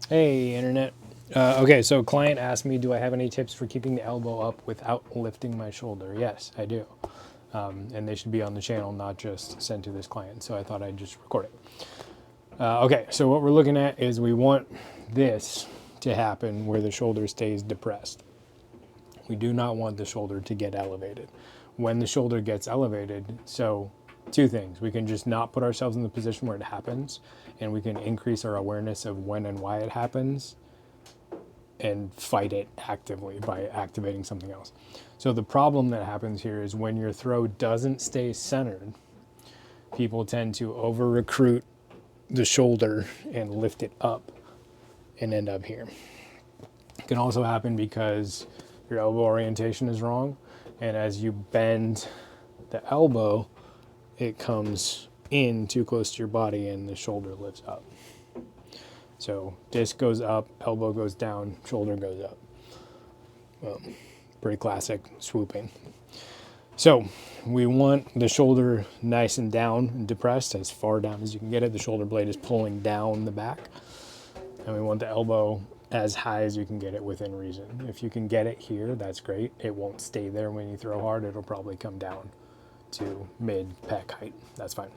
Hey, internet. Okay, so client asked me, do I have any tips for keeping the elbow up without lifting my shoulder? Yes, I do. And they should be on the channel, not just sent to this client. So I thought I'd just record it. Okay, so what we're looking at is we want this to happen where the shoulder stays depressed. We do not want the shoulder to get elevated. When the shoulder gets elevated, so two things. We can just not put ourselves in the position where it happens, and we can increase our awareness of when and why it happens and fight it actively by activating something else. So the problem that happens here is when your throw doesn't stay centered, people tend to over recruit the shoulder and lift it up and end up here. It can also happen because your elbow orientation is wrong, and as you bend the elbow, it comes in too close to your body and the shoulder lifts up. So disc goes up, elbow goes down, shoulder goes up. Pretty classic swooping. So we want the shoulder nice and down and depressed, as far down as you can get it. The shoulder blade is pulling down the back. And we want the elbow as high as you can get it within reason. If you can get it here, that's great. It won't stay there when you throw hard. It'll probably come down to mid pec height. That's fine.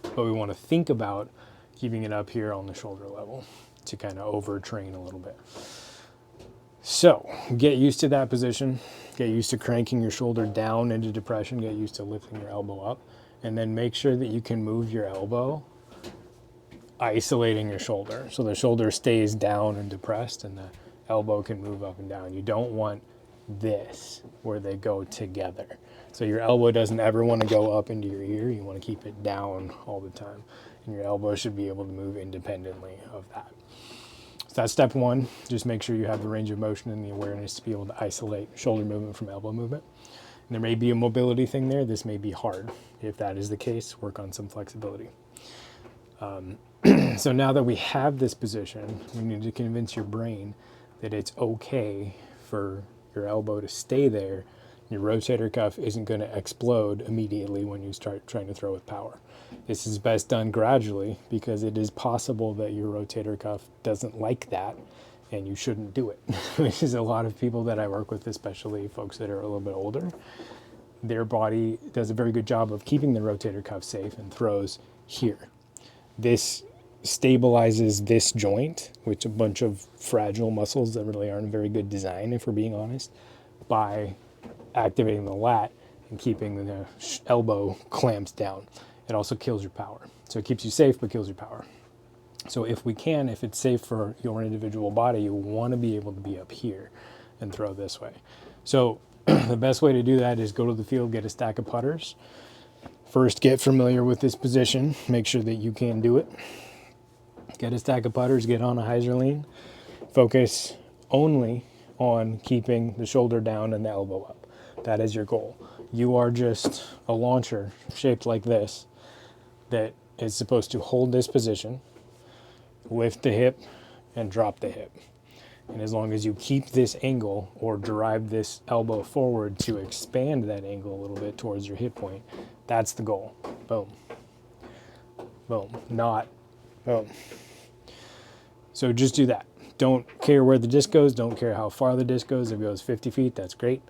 But we want to think about keeping it up here on the shoulder level to kind of overtrain a little bit. So get used to that position. Get used to cranking your shoulder down into depression. Get used to lifting your elbow up. And then make sure that you can move your elbow, isolating your shoulder. So the shoulder stays down and depressed and the elbow can move up and down. You don't want this where they go together. So your elbow doesn't ever want to go up into your ear. You want to keep it down all the time. And your elbow should be able to move independently of that. So that's step one. Just make sure you have the range of motion and the awareness to be able to isolate shoulder movement from elbow movement. And there may be a mobility thing there. This may be hard. If that is the case, work on some flexibility. So now that we have this position, we need to convince your brain that it's okay for your elbow to stay there. Your rotator cuff isn't going to explode immediately when you start trying to throw with power. This is best done gradually because it is possible that your rotator cuff doesn't like that and you shouldn't do it, which is a lot of people that I work with, especially folks that are a little bit older. Their body does a very good job of keeping the rotator cuff safe and throws here. This stabilizes this joint, which a bunch of fragile muscles that really aren't a very good design, if we're being honest, by activating the lat and keeping the elbow clamped down. It also kills your power. So it keeps you safe, but kills your power. So if we can, if it's safe for your individual body, you want to be able to be up here and throw this way. So the best way to do that is go to the field, get a stack of putters. First, get familiar with this position. Make sure that you can do it. Get a stack of putters, get on a hyzer lean. Focus only on keeping the shoulder down and the elbow up. That is your goal. You are just a launcher shaped like this that is supposed to hold this position, lift the hip, and drop the hip. And as long as you keep this angle or drive this elbow forward to expand that angle a little bit towards your hip point, that's the goal. Boom. Boom. Not boom. So just do that. Don't care where the disc goes. Don't care how far the disc goes. If it goes 50 feet, that's great.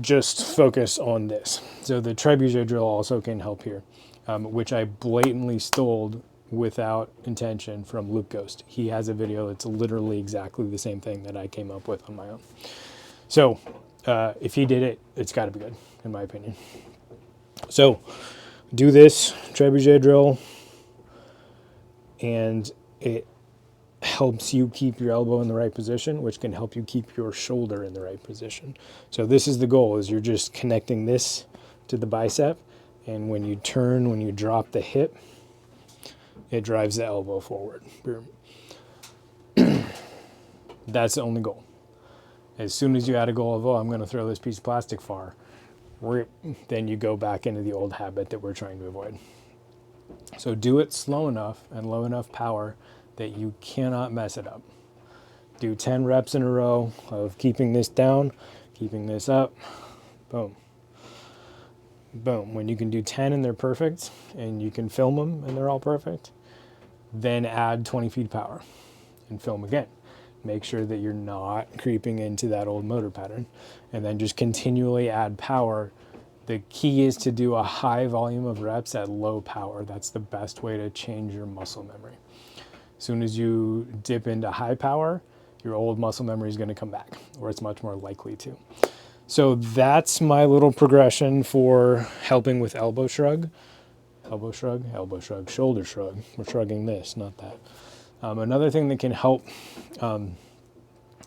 Just focus on this. So the trebuchet drill also can help here, which I blatantly stole without intention from Luke Ghost. He has a video that's literally exactly the same thing that I came up with on my own. So if he did it, it's got to be good, in my opinion. So do this trebuchet drill, and it helps you keep your elbow in the right position, which can help you keep your shoulder in the right position. So this is the goal, is you're just connecting this to the bicep, and when you turn, when you drop the hip, it drives the elbow forward. That's the only goal. As soon as you add a goal of, oh, I'm going to throw this piece of plastic far, then you go back into the old habit that we're trying to avoid. So do it slow enough and low enough power that you cannot mess it up. Do 10 reps in a row of keeping this down, keeping this up, boom. Boom. When you can do 10 and they're perfect, and you can film them and they're all perfect, then add 20 feet of power and film again. Make sure that you're not creeping into that old motor pattern, and then just continually add power. The key is to do a high volume of reps at low power. That's the best way to change your muscle memory. As soon as you dip into high power, your old muscle memory is going to come back, or it's much more likely to. So that's my little progression for helping with elbow shrug. Elbow shrug, elbow shrug, shoulder shrug. We're shrugging this, not that. Another thing that can help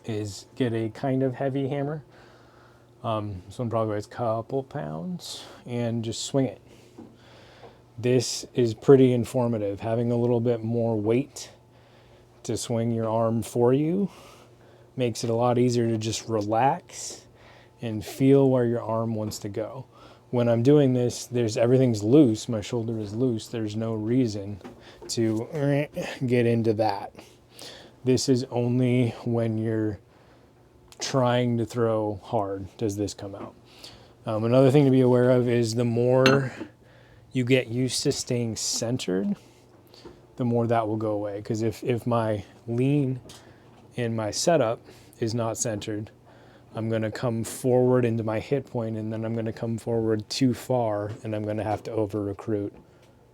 is get a kind of heavy hammer. This one probably weighs a couple pounds, and just swing it. This is pretty informative. Having a little bit more weight to swing your arm for you makes it a lot easier to just relax and feel where your arm wants to go. When I'm doing this, everything's loose, my shoulder is loose, there's no reason to get into that. This is only when you're trying to throw hard does this come out. Another thing to be aware of is the more you get used to staying centered, the more that will go away. Because if my lean in my setup is not centered, I'm going to come forward into my hit point, and then I'm going to come forward too far, and I'm going to have to over-recruit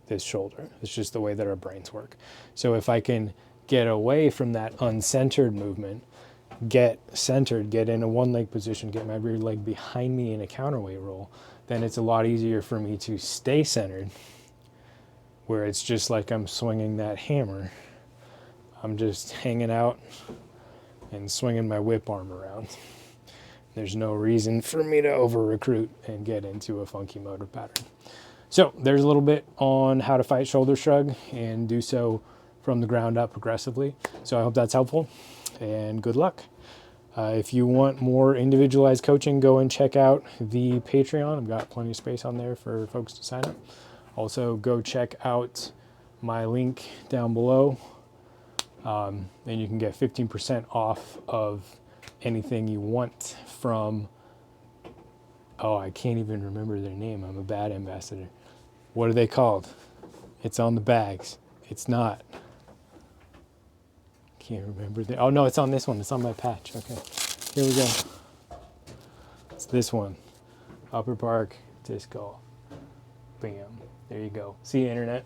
this shoulder. It's just the way that our brains work. So if I can get away from that uncentered movement, get centered, get in a one-leg position, get my rear leg behind me in a counterweight roll, then it's a lot easier for me to stay centered, where it's just like I'm swinging that hammer. I'm just hanging out and swinging my whip arm around. There's no reason for me to over-recruit and get into a funky motor pattern. So there's a little bit on how to fight shoulder shrug and do so from the ground up progressively. So I hope that's helpful, and good luck. If you want more individualized coaching, go and check out the Patreon. I've got plenty of space on there for folks to sign up. Also, go check out my link down below, and you can get 15% off of anything you want from, oh, I can't even remember their name. I'm a bad ambassador. What are they called? It's on the bags. It's not. Can't remember. Oh, no, it's on this one. It's on my patch. Okay, here we go. It's this one. Upper Park Disc Golf. Bam. There you go. See you, Internet.